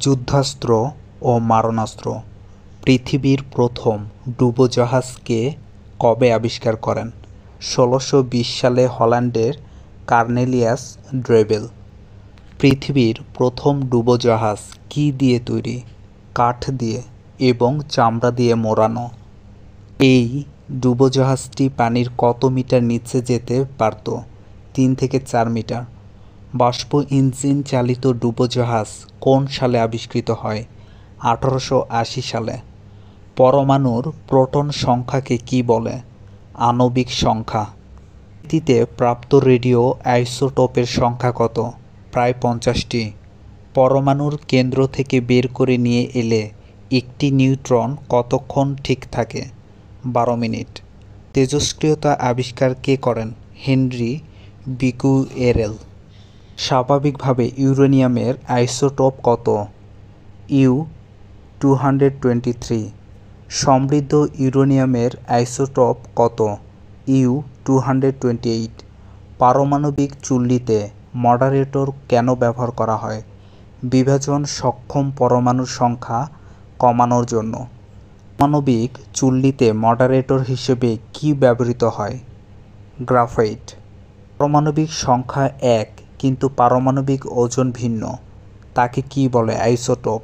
যুদ্ধাস্ত্র ও মারণাস্ত্র। পৃথিবীর প্রথম ডুবোজাহাজকে কবে আবিষ্কার করেন? ১৬২০ সালে হল্যান্ডের কর্নেলিয়াস ড্রেবেল। পৃথিবীর প্রথম ডুবোজাহাজ কী দিয়ে তৈরি? কাঠ দিয়ে এবং চামড়া দিয়ে মোড়ানো। এই ডুবোজাহাজটি পানির কত মিটার নিচে যেতে পারত? ৩ থেকে ৪ মিটার। বাষ্প ইঞ্জিন চালিত ডুবোজাহাজ কোন সালে আবিষ্কৃত হয়? ১৮৮০ সালে। পরমাণুর প্রোটন সংখ্যাকে কী বলে? আণবিক সংখ্যা। পৃথিবীতে প্রাপ্ত রেডিও আইসোটোপের সংখ্যা কত? প্রায় ৫০টি। পরমাণুর কেন্দ্র থেকে বের করে নিয়ে এলে একটি নিউট্রন কতক্ষণ ঠিক থাকে? ১২ মিনিট। তেজস্ক্রিয়তা আবিষ্কার কে করেন? হেনরি বিকুয়েরেল। স্বাভাবিকভাবে ইউরেনিয়ামের আইসোটোপ কত? ইউ-223। সমৃদ্ধ ইউরেনিয়ামের আইসোটোপ কত? ইউ-228। পারমাণবিক চুল্লিতে মডারেটর কেন ব্যবহার করা হয়? বিভাজন সক্ষম পরমাণুর সংখ্যা কমানোর জন্য। পারমাণবিক চুল্লিতে মডারেটর হিসেবে কী ব্যবহৃত হয়? গ্রাফাইট। পারমাণবিক সংখ্যা এক কিন্তু পারমাণবিক ওজন ভিন্ন, তাকে কী বলে? আইসোটোপ।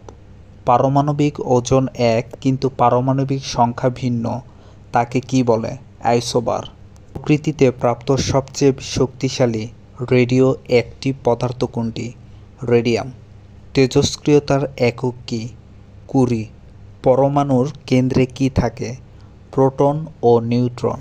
পারমাণবিক ওজন এক কিন্তু পারমাণবিক সংখ্যা ভিন্ন, তাকে কী বলে? আইসোবার। প্রকৃতিতে প্রাপ্ত সবচেয়ে শক্তিশালী রেডিও অ্যাক্টিভ পদার্থ কোনটি? রেডিয়াম। তেজস্ক্রিয়তার একক কী? কুরি। পরমাণুর কেন্দ্রে কী থাকে? প্রোটন ও নিউট্রন।